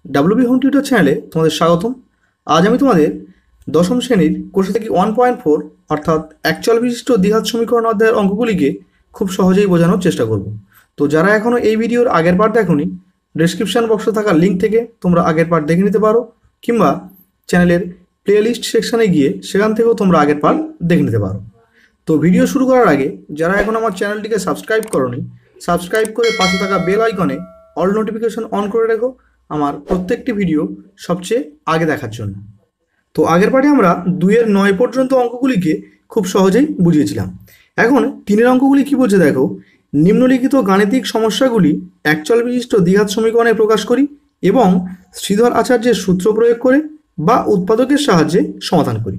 WB home tutor চ্যানেলে তোমাদের স্বাগতম। আজ আমি তোমাদের দশম শ্রেণীর কোর্স থেকে 1.4 অর্থাৎ একচল বিশিষ্ট দ্বিঘাত সমীকরণ অধ্যায়ের অঙ্কগুলিকে খুব সহজেই বোঝানোর চেষ্টা করব। তো যারা এখনও এই ভিডিওর আগের পার্ট দেখোনি, ডেসক্রিপশন বক্সে থাকা লিঙ্ক থেকে তোমরা আগের পার্ট দেখে নিতে পারো, কিংবা চ্যানেলের প্লেলিস্ট সেকশানে গিয়ে সেখান থেকেও তোমরা আগের পার্ট দেখে নিতে পারো। তো ভিডিও শুরু করার আগে যারা এখন আমার চ্যানেলটিকে সাবস্ক্রাইব করোনি, সাবস্ক্রাইব করে পাশে থাকা বেল আইকনে অল নোটিফিকেশন অন করে রেখো আমার প্রত্যেকটি ভিডিও সবচেয়ে আগে দেখার জন্য। তো আগের পার্টে আমরা 2-9 পর্যন্ত অঙ্কগুলিকে খুব সহজেই বুঝিয়েছিলাম। এখন 3 অঙ্কগুলি কি বলছে দেখো, নিম্নলিখিত গাণিতিক সমস্যাগুলি একচল বিশিষ্ট দ্বিঘাত সমীকরণে প্রকাশ করি এবং শ্রীধর আচার্যের সূত্র প্রয়োগ করে বা উৎপাদকের সাহায্যে সমাধান করি।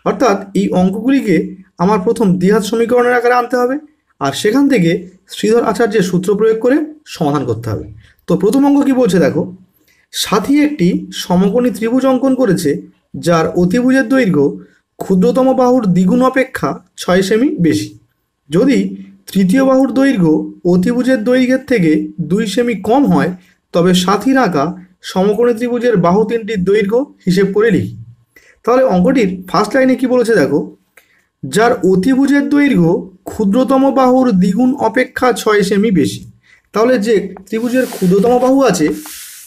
অর্থাৎ এই অঙ্কগুলিকে আমার প্রথম দ্বিঘাত সমীকরণের আকারে আনতে হবে, আর সেখান থেকে শ্রীধর আচার্যের সূত্র প্রয়োগ করে সমাধান করতে হবে। তো প্রথম অঙ্ক কি বলছে দেখো, সাথী একটি সমকোণী ত্রিভুজ অঙ্কন করেছে যার অতিভুজের দৈর্ঘ্য ক্ষুদ্রতম বাহুর দ্বিগুণ অপেক্ষা 6 সেমি বেশি। যদি তৃতীয় বাহুর দৈর্ঘ্য অতিভুজের দৈর্ঘ্যের থেকে 2 সেমি কম হয়, তবে সাথীর আঁকা সমকোণী ত্রিভুজের বাহু তিনটির দৈর্ঘ্য হিসেব করে লিখি। তাহলে অঙ্কটির ফার্স্ট লাইনে কি বলেছে দেখো, যার অতিভুজের দৈর্ঘ্য ক্ষুদ্রতম বাহুর দ্বিগুণ অপেক্ষা 6 সেমি বেশি। তাহলে যে ত্রিভুজের ক্ষুদ্রতম বাহু আছে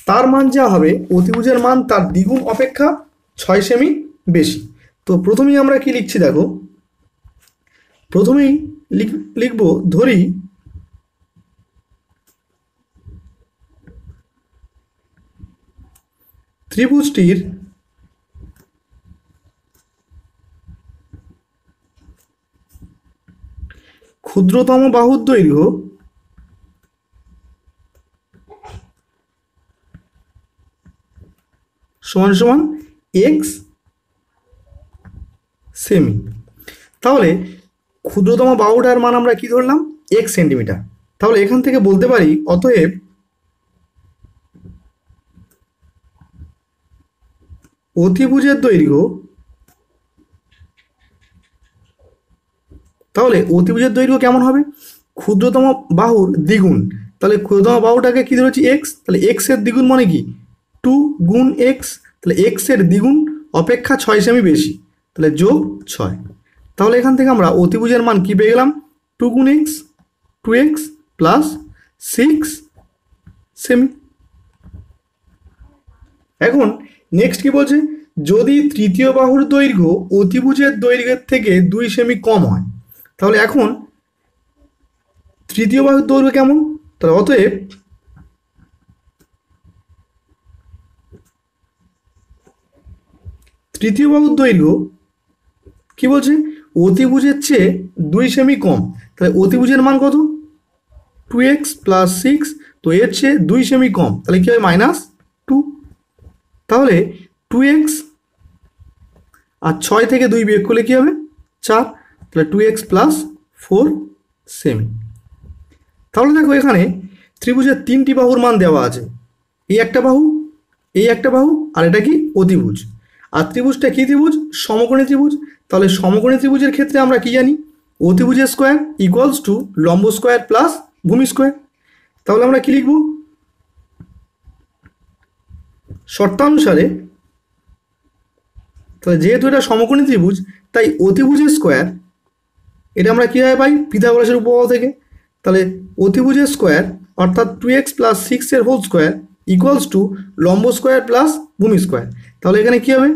তার মান যা হবে, অতিভুজের মান তার দ্বিগুণ অপেক্ষা 6 সেমি বেশি। তো প্রথমেই আমরা কি লিখছি দেখো, প্রথমেই লিখব ধরি ত্রিভুজটির ক্ষুদ্রতম বাহুর দৈর্ঘ্য সমান সমান এক্স সেমি। তাহলে ক্ষুদ্রতম বাহুটার মান আমরা কি ধরলাম, এক্স সেন্টিমিটার। তাহলে এখান থেকে বলতে পারি অতএব অতিভুজের দৈর্ঘ্য, তাহলে অতিভুজের দৈর্ঘ্য কেমন হবে, ক্ষুদ্রতম বাহুর দ্বিগুণ। তাহলে ক্ষুদ্রতম বাহুটাকে কি ধরেছি এক্স, তাহলে এক্স এর দ্বিগুণ মানে কি 2 গুণ এক্স, তাহলে এক্স এর দ্বিগুণ অপেক্ষা 6 সেমি বেশি, তাহলে যোগ 6। তাহলে এখান থেকে আমরা অতিভুজের মান কি পেয়ে গেলাম, 2 গুণ এক্স, 2x প্লাস 6 সেমি। এখন নেক্সট কি বলছে, যদি তৃতীয় বাহুর দৈর্ঘ্য অতিভুজের দৈর্ঘ্যের থেকে 2 সেমি কম হয়, তাহলে এখন তৃতীয় বাহুর দৈর্ঘ্য কেমন, তাহলে অতএব তৃতীয় বাহুর দৈর্ঘ্য কি বলছে, অতিভুজের চেয়ে 2 সেমি কম। তাহলে অতিভুজের মান কত, 2x প্লাস 6, তো এর চেয়ে 2 সেমি কম, তাহলে কি হবে -2। তাহলে 2x আর 6 থেকে 2 বিয়োগ করলে কি হবে 4, তাহলে 2x প্লাস 4 সেমি। তাহলে দেখো এখানে ত্রিভুজের 3টি বাহুর মান দেওয়া আছে, এই একটা বাহু, এই একটা বাহু, আর এটা কি অতিভুজ। আর ত্রিভুজটা কি ত্রিভুজ, সমকোণী ত্রিভুজ। তাহলে সমকোণী ত্রিভুজের ক্ষেত্রে আমরা কি জানি, অতিভুজের স্কোয়ার ইকুয়ালস টু লম্ব স্কোয়ার প্লাস ভূমি স্কোয়ার। তাহলে আমরা কি লিখব, শর্তানুসারে, তাহলে যেহেতু এটা সমকোণী ত্রিভুজ তাই অতিভুজের স্কোয়ার, এটা আমরা কীভাবে পাই, পিথাগোরাসের উপপাদ্য থেকে। তাহলে অতিভুজের স্কোয়ার অর্থাৎ 2x প্লাস 6 এর হোল স্কোয়ার ইকুয়ালস টু লম্ব স্কোয়ার প্লাস ভূমি স্কোয়ার। তাহলে এখানে কী হবে,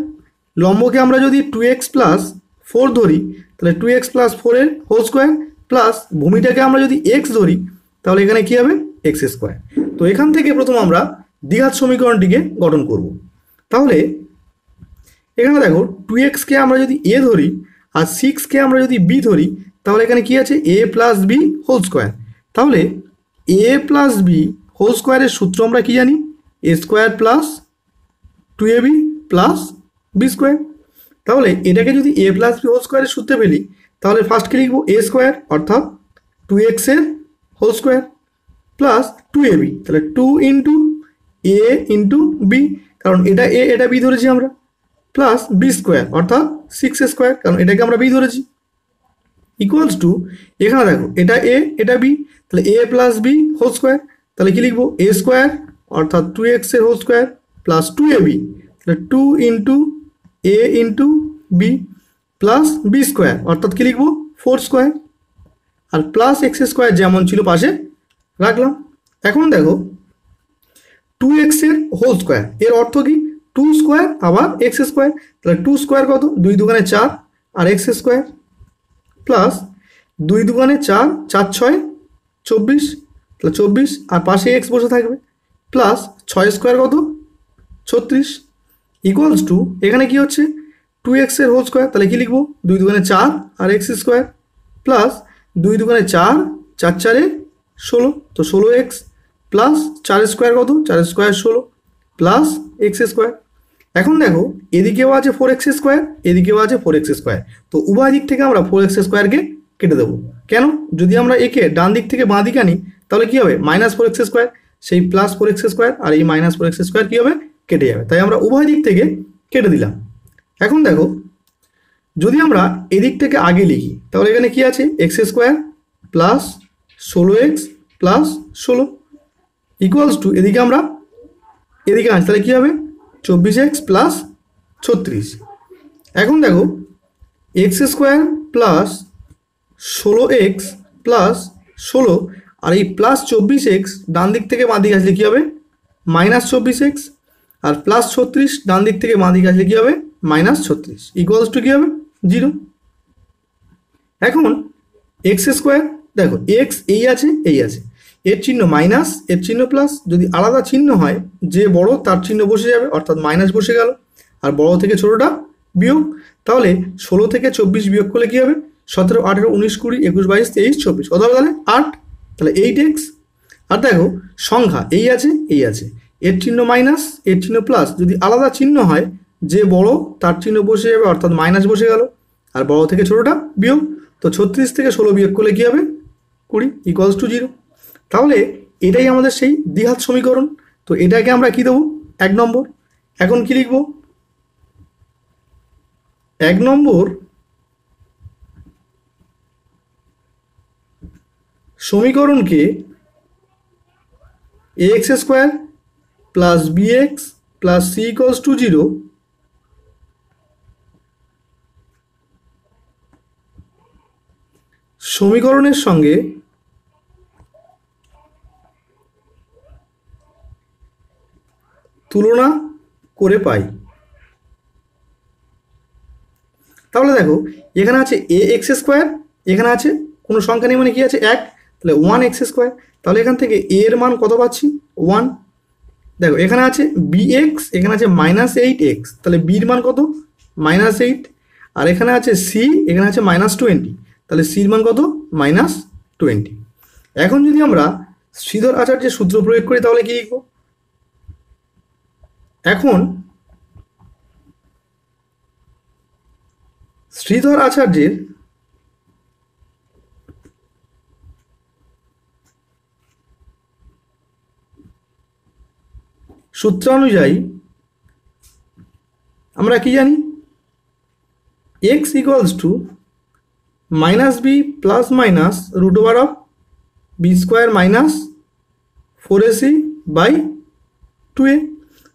লম্বকে আমরা যদি 2x প্লাস 4 ধরি, তাহলে 2x প্লাস 4 এর হোল স্কোয়ার প্লাস ভূমিটাকে আমরা যদি x ধরি, তাহলে এখানে কী হবে এক্স স্কোয়ার। তো এখান থেকে প্রথম আমরা দ্বিঘাত সমীকরণটিকে গঠন করব। তাহলে এখানে দেখো 2xকে আমরা যদি a ধরি আর 6কে আমরা যদি b ধরি, তাহলে এখানে কি আছে a plus B whole square. তাহলে a প্লাস বি হোল স্কোয়ারের সূত্র আমরা কি জানি, a square plus 2ab plus B square. তাহলে এটাকে যদি a প্লাস বি হোল স্কোয়ারের সূত্রে ফেলি, তাহলে ফার্স্ট কি লিখবো, a স্কোয়ার অর্থাৎ 2x এর হোল স্কোয়ার প্লাস 2ab, তাহলে 2 ইন্টু a ইন্টু বি, কারণ এটা a এটা b ধরেছি আমরা, প্লাস বি স্কোয়ার অর্থাৎ 6 স্কোয়ার, কারণ এটাকে আমরা বি ধরেছি, ইকুয়ালস টু এখানে দেখো এটা এ এটা বি, তাহলে এ প্লাস বি হোল স্কোয়ার। তাহলে কি লিখবো, এ স্কোয়ার অর্থাৎ 2x এর হোল স্কোয়ার প্লাস 2ab, তাহলে 2 into A into B plus B square, অর্থাৎ কি লিখবো 4 স্কোয়ার, আর প্লাস এক্স স্কোয়ার যেমন ছিল পাশে রাখলাম। এখন দেখো 2x এর হোল স্কোয়ার, এর অর্থ কি 2 স্কোয়ার আবার এক্স স্কোয়ার, তাহলে 2 স্কোয়ার কত 2 দুগুণে 4 আর এক্স স্কোয়ার প্লাস 2 দুগুণে 4, 4 6 24, তাহলে 24 আর পাশে এক্স বসে থাকবে প্লাস 6 স্কোয়ার কত 36 ইকুয়ালস টু এখানে কি হচ্ছে 2x এর হোল স্কোয়ার, তাহলে কি লিখবো 2 দুগুণে 4 আর এক্স স্কোয়ার প্লাস 2 দুগুণে 4, 4 4 16, তো 16x প্লাস 4 স্কোয়ার কত 4 স্কোয়ার 16 প্লাস এক্স স্কোয়ার। এখন দেখো এদিকেও আছে 4x স্কোয়ার, এদিকেও আছে 4x স্কোয়ার, তো উভয় দিক থেকে আমরা 4x স্কোয়ারকে কেটে দেবো। কেন, যদি আমরা একে ডান দিক থেকে বাঁ দিকে আনি তাহলে কি হবে মাইনাস 4x স্কোয়ার, সেই প্লাস 4x স্কোয়ার আর এই মাইনাস 4x স্কোয়ার কী হবে কেটে যাবে, তাই আমরা উভয় দিক থেকে কেটে দিলাম। এখন দেখো যদি আমরা এদিক থেকে আগে লিখি তাহলে এখানে কি আছে x square plus 16x plus 16 equals to এদিকে আমরা এদিকে আনছি তাহলে কী হবে 24x প্লাস 36। এখন দেখো x square plus 16x plus 16 আর এই প্লাস 24x ডান দিক থেকে বাঁ দিকে আসলে কী হবে মাইনাস 24x আর প্লাস 36 ডান দিক থেকে বাঁ দিকে আসলে কী হবে মাইনাস 36 ইকুয়ালস টু কী হবে 0। এখন এক্স স্কোয়ার দেখো এক্স এই আছে এর চিহ্ন মাইনাস এর চিহ্ন প্লাস, যদি আলাদা চিহ্ন হয় যে বড় তার চিহ্ন বসে যাবে অর্থাৎ মাইনাস বসে গেল, আর বড় থেকে ছোটোটা বিয়োগ, তাহলে 16 থেকে 24 বিয়োগ করলে কী হবে 17 18 19 20 21 22 23 24 কত হবে তাহলে 8, তাহলে 8x। আর দেখো সংখ্যা এই আছে এর চিহ্ন মাইনাস এর চিহ্ন প্লাস, যদি আলাদা চিহ্ন হয় যে বড় তার চিহ্ন বসে যাবে অর্থাৎ মাইনাস বসে গেল, আর বড় থেকে ছোটোটা বিয়োগ, তো 36 থেকে 16 বিয়োগ করলে কী হবে 20 ইকুয়ালস টু 0। তাহলে এটাই আমাদের সেই দ্বিঘাত সমীকরণ, তো এটাকে আমরা কি দেবো 1 নম্বর। এখন কি লিখব 1 নম্বর সমীকরণকে ax square plus bx plus c equals to 0 সমীকরণের সঙ্গে তুলনা করে পাই। তাহলে দেখো এখানে আছে ax স্কোয়ার, এখানে আছে কোনো সংখ্যা নেই মানে কি আছে 1, তাহলে 1x স্কোয়ার, তাহলে এখান থেকে a এর মান কত পাচ্ছি 1। দেখো এখানে আছে bx, এখানে আছে মাইনাস 8x, তাহলে b এর মান কত মাইনাস 8, আর এখানে আছে c, এখানে আছে মাইনাস 20, তাহলে c এর মান কত মাইনাস 20। এখন যদি আমরা শ্রীধর আচার্যের সূত্র প্রয়োগ করি তাহলে কি লিখব, এখন শ্রীধর আচার্যের সূত্রানুযায়ী আমরা কি জানি x equals to minus B plus minus root over of B square minus 4ac by 2a।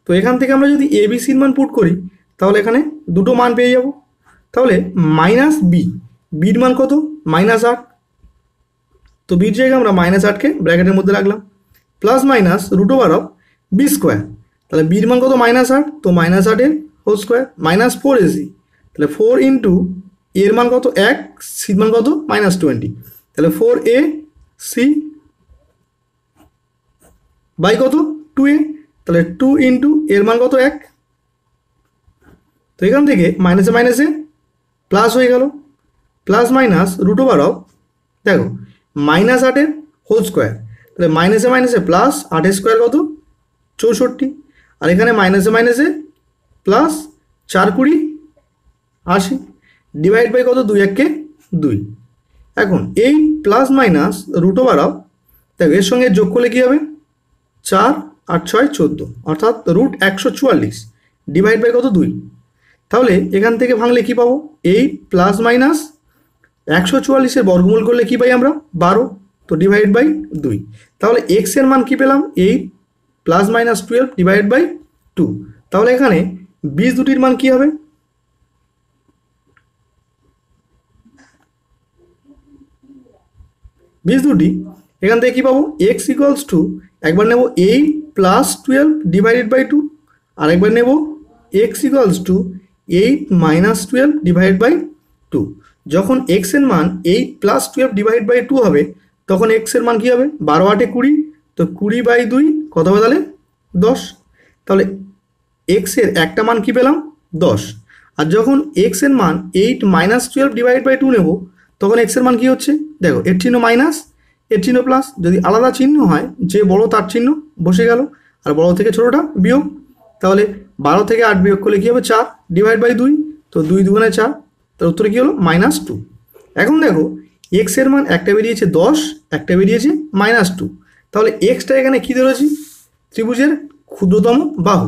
তো এখান থেকে আমরা যদি এবিসির মান পুট করি তাহলে এখানে দুটো মান পেয়ে যাব, তাহলে মাইনাস বির মান কত মাইনাস 8, তো বির জায়গায় আমরা মাইনাস 8কে ব্র্যাকেটের মধ্যে রাখলাম plus minus root over of B square, তাহলে বির মান কত মাইনাস 8, তো মাইনাস 8 এর হোল স্কোয়ার মাইনাস 4ac, তাহলে 4 ইন্টু এর মান কত 1, সির মান কত মাইনাস 20, তাহলে 4ac বাই কত 2a, তাহলে 2 ইন্টু এর মান কত 1, তো এখান থেকে মাইনাসে মাইনাসে প্লাস হয়ে গেল plus minus root over of দেখো মাইনাস 8 হোল স্কোয়ার, তাহলে মাইনাসে মাইনাসে প্লাস 8 স্কোয়ার কত 64, আর এখানে মাইনাসে মাইনাসে প্লাস 4 20 80 ডিভাইড বাই কত 2 1 2। এখন এই plus minus root over of দেখো এর সঙ্গে যোগ করলে কী হবে 4 8 6 14 অর্থাৎ রুট 144 ডিভাইড বাই কত 2, তাহলে এখান থেকে ভাঙলে কি পাবো 8 প্লাস মাইনাস 144 এর বর্গমূল করলে কি পাই আমরা 12, তো ডিভাইড বাই 2, তাহলে x এর মান কি পেলাম 8 plus minus 12 divide by two. তাহলে এখানে বীজ দুটির মান কি হবে? বীজ দুটি এখান থেকে কি পাবো? এক্স ইকুয়ালস টু একবার নেব 8 প্লাস 12 ডিভাইডেড বাই 2, আর একবার নেব X equals to 8 minus 12 divided by 2। যখন এক্স এর মান 8 প্লাস 12 ডিভাইড বাই 2 হবে তখন এক্স এর মান কি হবে? 12 8 20, তো 20 বাই 2 কত হবে তাহলে? 10। তাহলে এক্স এর একটা মান কি পেলাম? 10। আর যখন এক্স এর মান 8 মাইনাস 12 ডিভাইড বাই 2 নেব তখন এক্স এর মান কি হচ্ছে? দেখো এর চিহ্ন মাইনাস, এর চিহ্ন প্লাস, যদি আলাদা চিহ্ন হয় যে বড় তার চিহ্ন বসে গেল, আর বড় থেকে ছোটটা বিয়োগ। তাহলে 12 থেকে 8 বিয়োগ করলে কী হবে? 4 ডিভাইড বাই 2, তো 2 দুগুণে 4, তার উত্তরে কী হলো? -2। এখন দেখো এক্স এর মান একটা বেরিয়েছে 10, একটা বেরিয়েছে -2, তাহলে এক্সটা এখানে কী ধরেছি? ত্রিভুজের ক্ষুদ্রতম বাহু।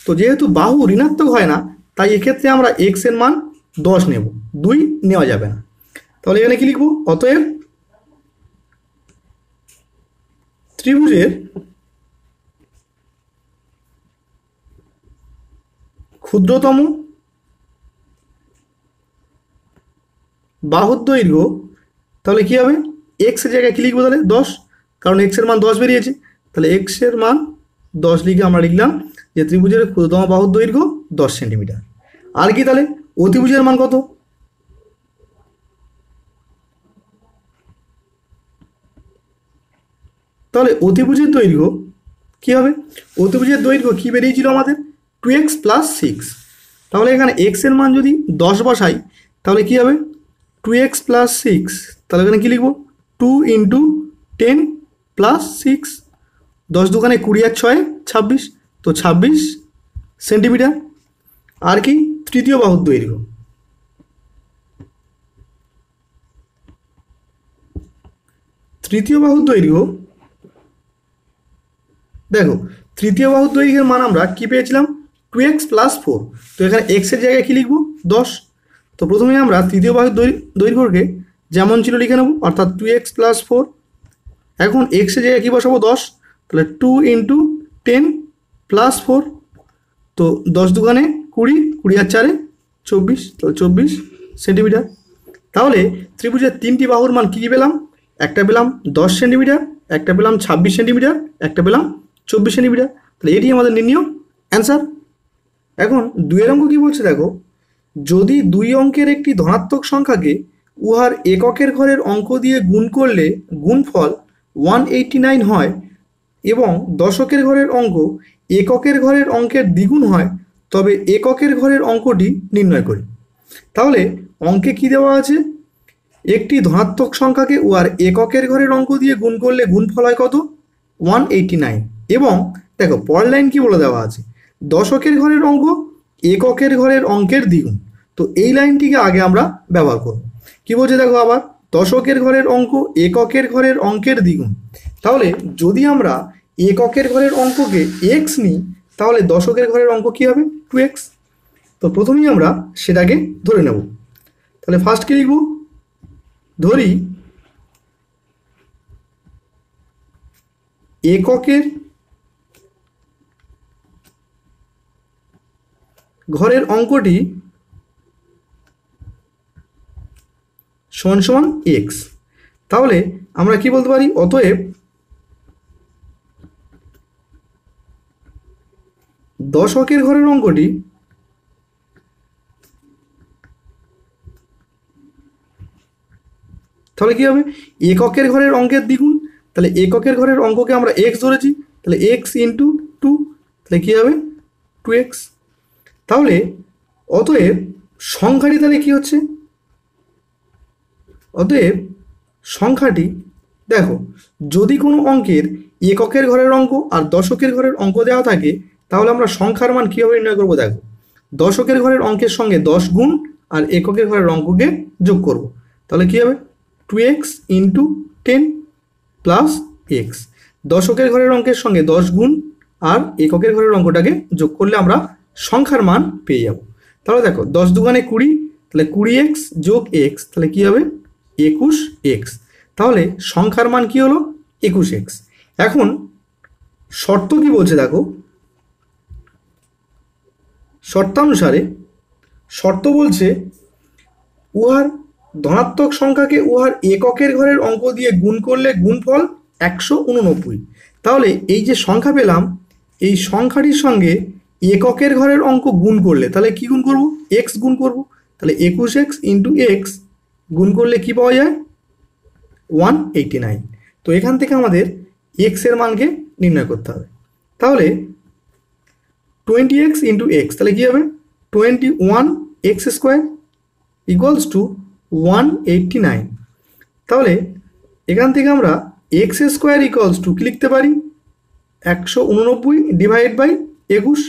তো যেহেতু বাহু ঋণাত্মক হয় না তাই এক্ষেত্রে আমরা এক্স এর মান 10 নেব, 2 নেওয়া যাবে না। তাহলে এখানে কি লিখবো? অতএব ত্রিভুজের ক্ষুদ্রতম বাহুর দৈর্ঘ্য, তাহলে কি হবে? এক্স এর জায়গায় কি লিখবো তাহলে? 10, কারণ এক্স এর মান 10 বেরিয়েছে। তাহলে এক্স এর মান 10 লিখে আমরা লিখলাম যে ত্রিভুজের ক্ষুদ্রতম বাহুর দৈর্ঘ্য 10 সেন্টিমিটার। আর কি তাহলে অতিভুজের মান কত? তাহলে অতিভুজের দৈর্ঘ্য কি হবে? অতিভুজের দৈর্ঘ্য কি বেরিয়েছিল আমাদের? 2x plus 6। তাহলে এখানে x এর মান যদি 10 বসাই তাহলে কি হবে? 2x প্লাস 6, তাহলে এখানে কি লিখবো? 2 ইন্টু 10 প্লাস 6, 10 দুখানে 20 আর 6 26, তো 26 সেন্টিমিটার। আর কি? তৃতীয় বাহুর দৈর্ঘ্য, তৃতীয় বাহুর দৈর্ঘ্য দেখো তৃতীয় বাহুর দৈর্ঘ্যের মান আমরা কি পেয়েছিলাম? 2x plus 4। তো এখানে x এর জায়গায় কি লিখবো? 10। তো প্রথমে আমরা তৃতীয় বাহুর দৈর্ঘ্যকে যেমন ছিল লিখে নেব, অর্থাৎ 2x প্লাস 4। এখন x এর জায়গায় কি বসাবো? 10, তাহলে 2 ইন্টু 10 প্লাস 4, তো 10 দুখানে 20, 20 আর 4 24, তাহলে 24 সেন্টিমিটার। তাহলে ত্রিভুজের তিনটি বাহুর মান কী কী পেলাম? একটা পেলাম 10 সেন্টিমিটার, একটা পেলাম 26 সেন্টিমিটার, একটা পেলাম 24 সেন্টিমিটার। তাহলে এটি আমাদের নির্ণীয় অ্যান্সার। এখন 2 অঙ্ক কী বলছে দেখো, যদি 2 অঙ্কের একটি ধনাত্মক সংখ্যাকে উহার এককের ঘরের অঙ্ক দিয়ে গুণ করলে গুণফল 189 হয় এবং দশকের ঘরের অঙ্ক এককের ঘরের অঙ্কের দ্বিগুণ হয়, তবে এককের ঘরের অঙ্কটি নির্ণয় করি। তাহলে অঙ্কে কি দেওয়া আছে? একটি ধনাত্মক সংখ্যাকে উহার এককের ঘরের অঙ্ক দিয়ে গুণ করলে গুণফল হয় কত? 189। এবং দেখো পরের লাইন কি বলে দেওয়া আছে? দশকের ঘরের অঙ্ক এককের ঘরের অঙ্কের দ্বিগুণ। তো এই লাইনটিকে আগে আমরা ব্যবহার করব। কি বলছে দেখো আবার? দশকের ঘরের অঙ্ক এককের ঘরের অঙ্কের দ্বিগুণ। তাহলে যদি আমরা এককের ঘরের অঙ্ককে x নিই তাহলে দশকের ঘরের অঙ্ক কি হবে? 2x। তো প্রথমেই আমরা সেটাকে ধরে নেব। তাহলে ফার্স্ট কি লিখব? ধরি এককের ঘরের অঙ্কটি সমান সমান x। তাহলে আমরা কি বলতে পারি? অতএব দশকের ঘরের অঙ্কটি তাহলে কি হবে? এককের ঘরের অঙ্কের দ্বিগুণ। তাহলে এককের ঘরের অঙ্ককে আমরা x ধরেছি, তাহলে x ইন্টু 2, তাহলে কী হবে? 2x। তাহলে অতএব সংখ্যাটি তাহলে কি হচ্ছে? অতএব সংখ্যাটি দেখো, যদি কোনো অঙ্কের এককের ঘরের অঙ্ক আর দশকের ঘরের অঙ্ক দেওয়া থাকে তাহলে আমরা সংখ্যার মান কীভাবে নির্ণয় করবো? দেখো দশকের ঘরের অঙ্কের সঙ্গে 10 গুণ আর এককের ঘরের অঙ্ককে যোগ করব, তাহলে কী হবে? 2x into 10 plus x। দশকের ঘরের অঙ্কের সঙ্গে 10 গুণ আর এককের ঘরের অঙ্কটাকে যোগ করলে আমরা সংখ্যার মান পেয়ে যাব। তাহলে দেখো 10 দুগুণে 20, তাহলে 20x যোগ x, তাহলে কী হবে? 21x। তাহলে সংখ্যার মান কি হলো? 21x। এখন শর্ত কি বলছে দেখো, শর্তানুসারে শর্ত বলছে উহার ধনাত্মক সংখ্যাকে উহার এককের ঘরের অঙ্ক দিয়ে গুণ করলে গুণফল 189। তাহলে এই যে সংখ্যা পেলাম, এই সংখ্যাটির সঙ্গে এককের ঘরের অঙ্ক গুণ করলে তাহলে কি গুণ করব? এক্স গুণ করব। তাহলে 21x ইন্টু এক্স গুণ করলে কি পাওয়া যায়? 189। তো এখান থেকে আমাদের এক্স এর মানকে নির্ণয় করতে হবে। তাহলে 20x ইন্টু এক্স, তাহলে কী হবে? 21x square equals to 189। তাহলে এখান থেকে আমরা এক্স স্কোয়ার ইকুয়ালস টু কী লিখতে পারি? 189 ডিভাইড বাই 21।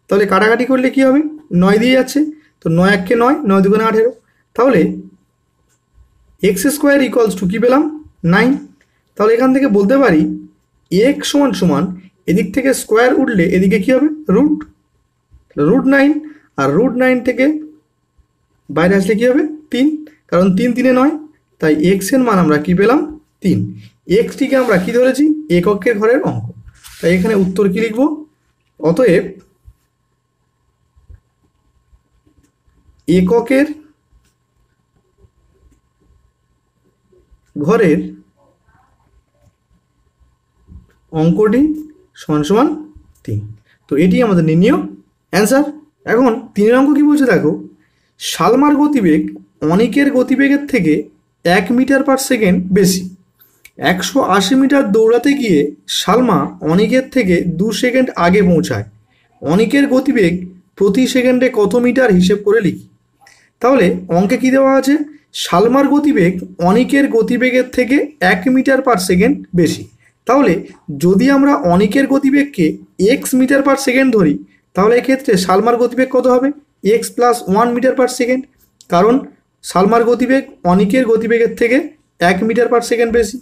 তাহলে কাটাকাটি করলে কী হবে? 9 দিয়ে যাচ্ছে, তো 9 একে 9, 9 দুগুণে 18। তাহলে এক্স স্কোয়ার ইকুয়ালস টু কী পেলাম? 9। তাহলে এখান থেকে বলতে পারি এক্স সমান সমান এদিক থেকে স্কোয়ার উঠলে এদিকে কী হবে? √9। আর √9 থেকে বাইরে আসলে কী হবে? 3, কারণ 3 3 9, তাই এক্স এর মান আমরা কী পেলাম? 3। এক্সটিকে আমরা কী ধরেছি? এককের ঘরের অঙ্ক। তাই এখানে উত্তর কী লিখব? অতএব এককের ঘরের অঙ্কটি সমান সমান 3। তো এটি আমাদের নির্ণয় অ্যান্সার। এখন 3 অঙ্ক কী বলছে দেখো, সালমার গতিবেগ অনিকের গতিবেগের থেকে 1 মিটার পার সেকেন্ড বেশি। 180 মিটার দৌড়াতে গিয়ে সালমা অনিকের থেকে 2 সেকেন্ড আগে পৌঁছায়। অনিকের গতিবেগ প্রতি সেকেন্ডে কত মিটার হিসেব করে লিখি। তাহলে অঙ্কে কী দেওয়া আছে? সালমার গতিবেগ অনিকের গতিবেগের থেকে 1 মিটার পার সেকেন্ড বেশি। তাহলে যদি আমরা অনিকের গতিবেগকে এক্স মিটার পার সেকেন্ড ধরি, তাহলে এক্ষেত্রে সালমার গতিবেগ কত হবে? X plus 1 metre per second, কারণ সালমার গতিবেগ অনিকের গতিবেগের থেকে 1 মিটার পার সেকেন্ড বেশি।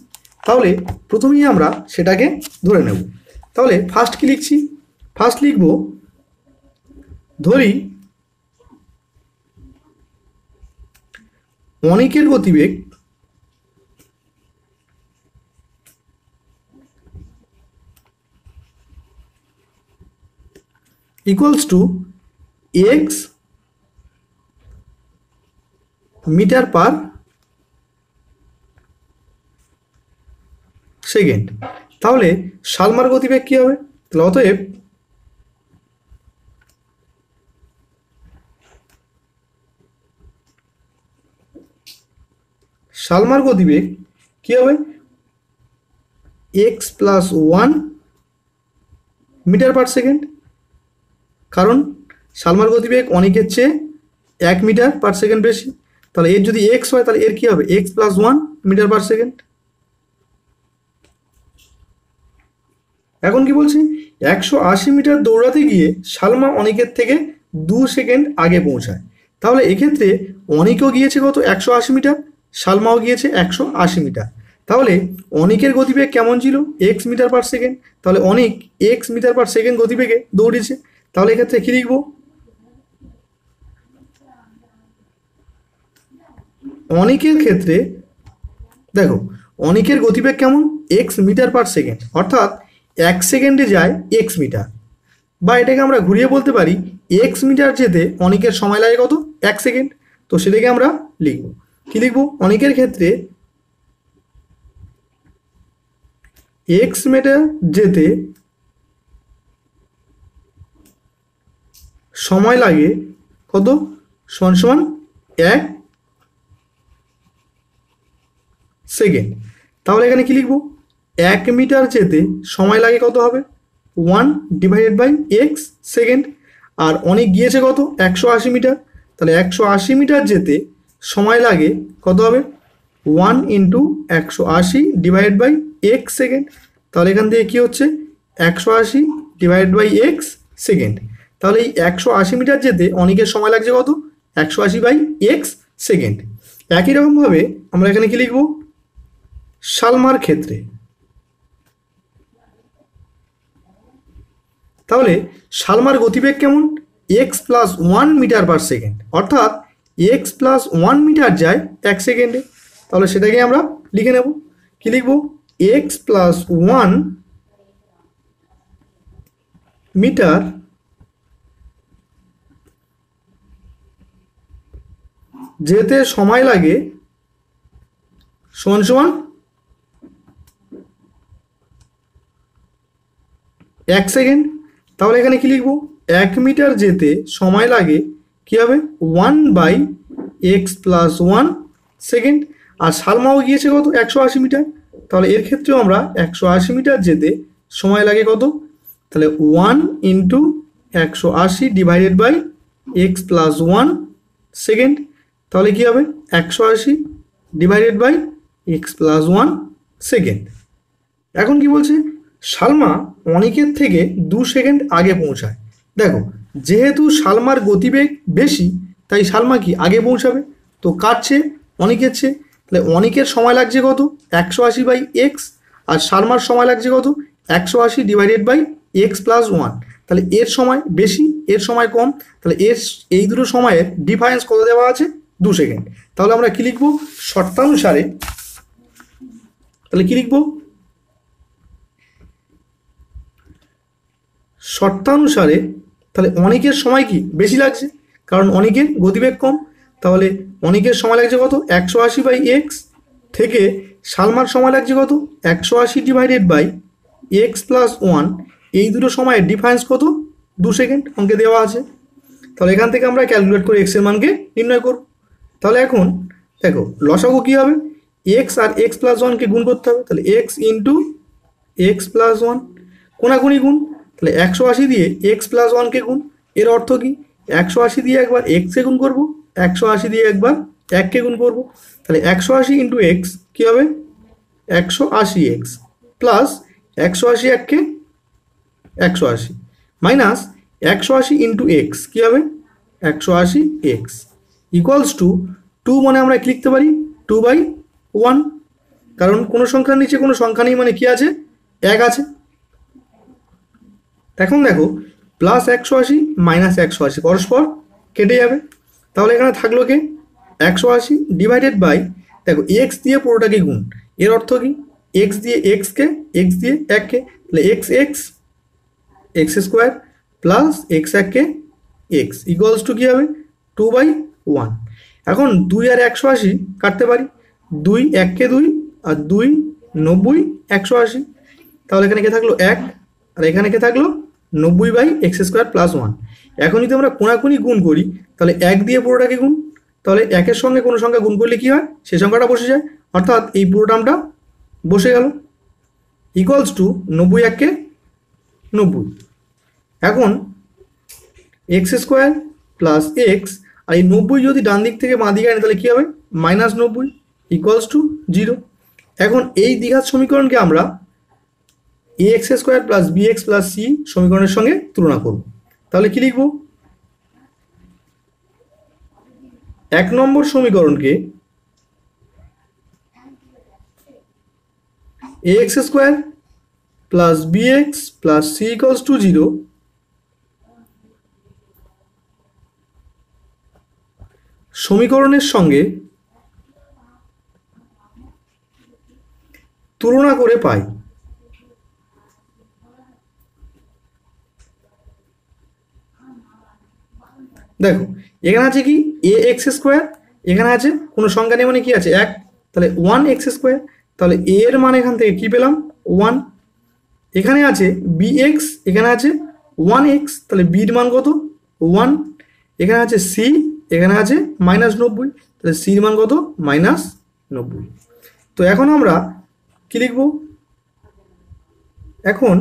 তাহলে প্রথমেই আমরা সেটাকে ধরে নেব। তাহলে ফার্স্ট কি লিখছি? ফার্স্ট লিখব, ধরি অনিকের গতিবেগ equals to X metre per second. তাহলে সালমার গতিবেগ কী হবে? তাহলে অতএব সালমার গতিবেগ কী হবে? X plus 1 metre per second, কারণ সালমার গতিবেগ অনেকের চেয়ে 1 মিটার পার সেকেন্ড বেশি। তাহলে এর যদি এক্স হয় তাহলে এর কী হবে? X plus 1 metre per second. এখন কি বলছি? 180 মিটার দৌড়াতে গিয়ে সালমা অনিকের থেকে 2 সেকেন্ড আগে পৌঁছায়। তাহলে এক্ষেত্রে অনিকও গিয়েছে কত? 180 মিটার, সালমাও গিয়েছে 180 মিটার। তাহলে অনিকের গতিবেগ কেমন ছিল? X metre per second. তাহলে অনিক এক্স মিটার পার সেকেন্ড গতিবেগে দৌড়েছে। তাহলে এক্ষেত্রে কী লিখব? অনিকের ক্ষেত্রে দেখো অনিকের গতিবেগ কেমন? এক্স মিটার পার সেকেন্ড, অর্থাৎ 1 সেকেন্ডে যায় এক্স মিটার, বা এটাকে আমরা ঘুরিয়ে বলতে পারি এক্স মিটার যেতে অনিকের সময় লাগে কত? 1 সেকেন্ড। তো সেটাকে আমরা লিখব, কি লিখব? অনিকের ক্ষেত্রে এক্স মিটার যেতে সময় লাগে কত? সমান সমান 1 সেকেন্ড। তাহলে এখানে কি লিখব? 1 মিটার যেতে সময় লাগে কত হবে? 1 ডিভাইডেড বাই এক্স সেকেন্ড। আর অনেক গিয়েছে কত? 180 মিটার। তাহলে 180 মিটার যেতে সময় লাগে কত হবে? 1 into 180 divide by X second. তাহলে এখান থেকে কী হচ্ছে? 180 ডিভাইড বাই এক্স সেকেন্ড। তাহলে এই 180 মিটার যেতে অনেকের সময় লাগছে কত? 180 বাই এক্স সেকেন্ড। একই রকমভাবে আমরা এখানে কি লিখব? সালমার ক্ষেত্রে তাহলে সালমার গতিবেগ কেমন? X plus 1 metre per second, অর্থাৎ এক্স প্লাস 1 মিটার যায় 1 সেকেন্ডে। তাহলে সেটাকে আমরা লিখে নেব, কি লিখব? এক্স প্লাস 1 মিটার যেতে সময় লাগে সমান সমান 1 সেকেন্ড। তাহলে এখানে কি লিখবো, 1 মিটার যেতে সময় লাগে কি হবে 1/x+1 সেকেন্ড। আর সালমাও গিয়েছে কত 180 মিটার, তাহলে এর ক্ষেত্রেও আমরা 180 মিটার যেতে সময় লাগে কত, তাহলে 1 × 180 / x+1 সেকেন্ড। তাহলে কি হবে 180 / x+1 সেকেন্ড। এখন কি বলছে, সালমা অনিকের থেকে 2 সেকেন্ড আগে পৌঁছায়। দেখো যেহেতু সালমার গতিবেগ বেশি তাই সালমা কি আগে পৌঁছাবে, তো কার চেয়ে অনিকের চেয়ে। তাহলে অনিকের সময় লাগছে কত 180/x, আর সালমার সময় লাগছে কত 180 / x+1। তাহলে এর সময় বেশি এর সময় কম, তাহলে এই দুটো সময়ের ডিফারেন্স কত দেওয়া আছে 2 সেকেন্ড। তাহলে আমরা কি লিখবো শর্তানুসারে, তাহলে কি লিখবো শর্তানুসারে, তাহলে অনিকের সময় কি বেশি লাগছে কারণ অনিকের গতিবেগ কম। তাহলে অনিকের সময় লাগছে কত 180/x থেকে সালমার সময় লাগছে কত 180 / x+1। এই দুটো সময়ের ডিফারেন্স কত 2 সেকেন্ড অঙ্কে দেওয়া আছে। তাহলে এখান থেকে আমরা ক্যালকুলেট করে x এর মানকে নির্ণয় করব। তাহলে এখন দেখো লসাগু কী হবে, x আর x+1কে গুণ করতে হবে, তাহলে x × x+1 কোনাকুনি গুণ, তাহলে 180 দিয়ে x+1কে গুণ। এর অর্থ কি 180 দিয়ে একবার x-কে গুণ করবো, 180 দিয়ে একবার 1কে গুণ করবো। তাহলে 180 × x কী হবে 180x প্লাস 180 1কে 180 মাইনাস 180 × x কী হবে 180x ইকুয়ালস টু 2, মানে আমরা কি লিখতে পারি 2/1, কারণ কোনো সংখ্যার নিচে কোনো সংখ্যা নেই মানে কি আছে 1 আছে। এখন দেখো প্লাস 180 মাইনাস 180 পরস্পর কেটে যাবে। তাহলে এখানে থাকলো কে 180 ডিভাইডেড বাই, দেখো x দিয়ে পুরোটাকে গুণ। এর অর্থ কি x দিয়ে x-কে, x দিয়ে 1কে, তাহলে x² প্লাস x1কে x ইকুয়ালস টু কী হবে 2/1। এখন 2 আর 180 কাটতে পারি, 2 1কে 2 আর 2 90 180। তাহলে এখানে কে থাকলো 1 আর এখানে কে থাকলো 90/x² + 1। এখন যদি আমরা কোনাকুনি গুণ করি তাহলে 1 দিয়ে পুরোটাকে গুণ, তাহলে 1-এর সঙ্গে কোনো সংখ্যা গুণ করলে কী হয় সেই সংখ্যাটা বসে যায়, অর্থাৎ এই পুরো টার্মটা বসে গেল ইকুয়ালস টু 90 1কে 90। এখন x² প্লাস x, আর এই 90 যদি ডান দিক থেকে বাঁ দিকে আনি তাহলে কী হবে -90 ইকুয়ালস টু 0। এখন এই দ্বিঘাত সমীকরণকে আমরা ax² plus bx plus c সমীকরণের সঙ্গে তুলনা করব। তাহলে কি লিখব, 1 নম্বর সমীকরণকে ax² plus bx plus c equals to 0 সমীকরণের সঙ্গে তুলনা করে পাই। দেখো এখানে আছে কি ax², এখানে আছে কোনো সংখ্যা নেই মানে কি আছে 1, তাহলে 1x², তাহলে a এর মান এখান থেকে কি পেলাম 1। এখানে আছে bx, এখানে আছে 1x, তাহলে b এর মান কত 1। এখানে আছে c, এখানে আছে -90, তাহলে c এর মান কত -90। তো এখন আমরা কি লিখব, এখন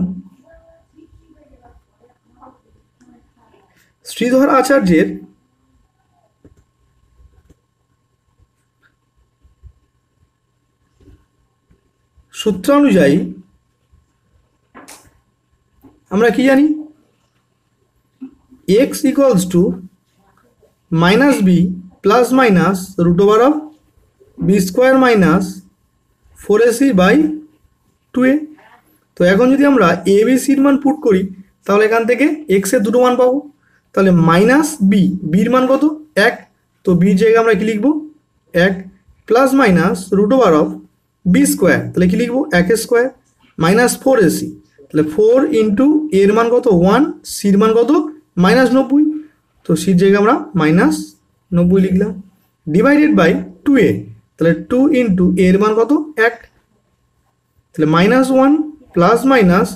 শ্রীধর আচার্যের সূত্র অনুযায়ী আমরা কি জানি x equals two -b plus minus √(b² - 4ac/2a। তো এখন যদি আমরা a b c এর মান পুট করি তাহলে এখান থেকে x এর দুটো মান পাবো, তাহলে -b, bর মান কত 1, তো b জায়গায় আমরা কি লিখব 1 প্লাস মাইনাস √(b²), তাহলে কি লিখব 1² মাইনাস 4ac, তাহলে 4 × এর মান কত 1, সির মান কত -90, তো সির জায়গায় আমরা -90 লিখলাম। ডিভাইডেড বাই 2a, তাহলে 2 ইন্টু এর মান কত 1, তাহলে -1 plus minus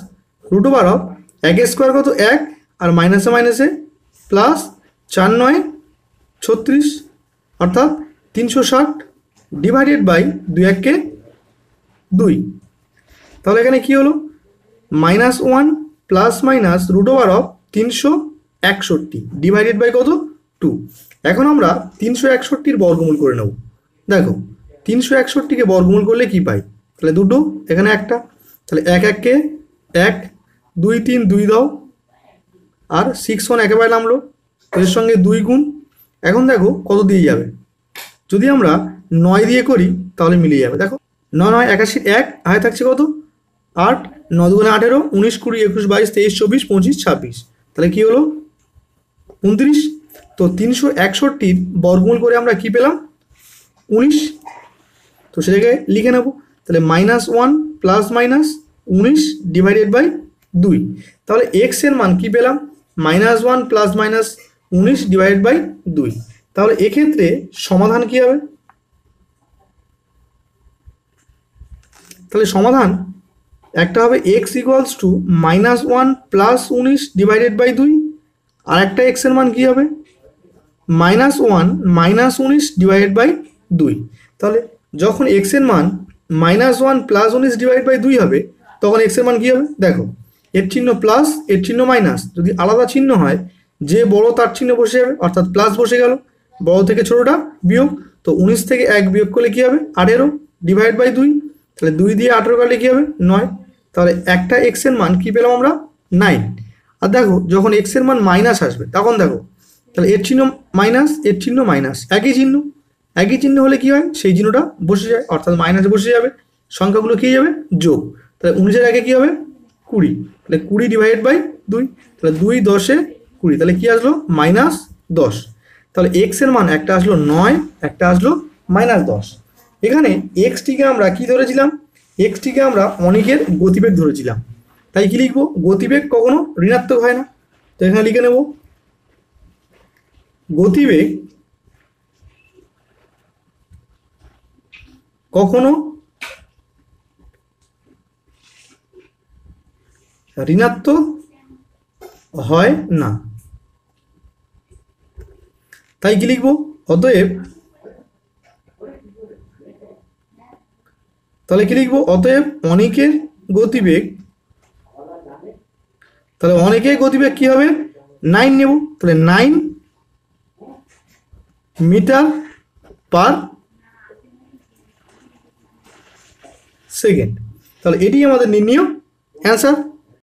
root over of 1 square কত 1 আর মাইনাসে মাইনাসে প্লাস 4 9 36 অর্থাৎ 360 ডিভাইডেড বাই 2 1 কে 2। তাহলে এখানে কি হলো -1 plus minus root over of 361 divided by কত 2। এখন আমরা 361-র বর্গমূল করে নেব। দেখো 361-কে বর্গমূল করলে কি পাই, তাহলে দুটো, এখানে একটা, তাহলে 1 1 কে 1, 2 3 2 দাও, আর 6 1 একেবারে নামলো, এর সঙ্গে 2 গুণ। এখন দেখো কত দিয়ে যাবে, যদি আমরা 9 দিয়ে করি তাহলে মিলে যাবে। দেখো 9 9 81 1 আয় থাকছে কত 8, 9 2 18, 19 20 21 22 23 24 25 26, তাহলে কি হলো 29। তো 361-র বর্গমূল করে আমরা কি পেলাম 19, তো সেটাকে লিখে নেব। তাহলে -1 প্লাস মাইনাস 19 ডিভাইডেড বাই 2, তাহলে x এর মান কি পেলাম -1 প্লাস মাইনাস 19 ডিভাইডেড বাই 2। তাহলে এক্ষেত্রে সমাধান কি হবে, তাহলে সমাধান একটা হবে x equals to -1 plus 19 divided by 2, আর একটা x এর মান কি হবে -1 মাইনাস 19 ডিভাইডেড বাই 2। তাহলে যখন x এর মান -1 প্লাস 19 ডিভাইড বাই 2 হবে তখন x এর মান কি হবে, দেখো এর চিহ্ন প্লাস এর চিহ্ন মাইনাস, যদি আলাদা চিহ্ন হয় যে বড় তার চিহ্ন বসে যাবে, অর্থাৎ প্লাস বসে গেল, বড় থেকে ছোটটা বিয়োগ, তো 19 থেকে 1 বিয়োগ করলে কি হবে 18 ডিভাইড বাই 2, তাহলে 2 দিয়ে 18 কাটলে কি হবে 9, তাহলে একটা x এর মান কি পেলাম আমরা 9। আর দেখো যখন x এর মান মাইনাস আসবে তখন দেখো, তাহলে এর চিহ্ন মাইনাস এর চিহ্ন মাইনাস, একই চিহ্ন হলে কি হয় সেই চিহ্নটা বসে যায়, অর্থাৎ মাইনাস বসে যাবে, সংখ্যাগুলো কি যাবে যোগ, তাহলে 19-এর আগে কি হবে 20, তাহলে 20 ডিভাইডেড বাই 2, তাহলে 2 10 20, তাহলে কি আসলো -10। তাহলে x এর মান একটা আসলো 9, একটা আসলো -10। এখানে x-টিকে আমরা কি ধরেছিলাম, x-টিকে আমরা অনেকের গতিবেগ ধরেছিলাম, তাই কি লিখবো গতিবেগ কখনো ঋণাত্মক হয় না, তো এখানে লিখে নেব গতিবেগ কখনো ঋণাত্মক হয় না, তাই কি লিখবো অতএব, তাহলে কি লিখবো অতএব অনেকের গতিবেগ, তাহলে অনেকের গতিবেগ কি হবে 9 নেব, তাহলে 9 মিটার পার সেকেন্ড, তাহলে এটি আমাদের নির্ণয় অ্যান্সার।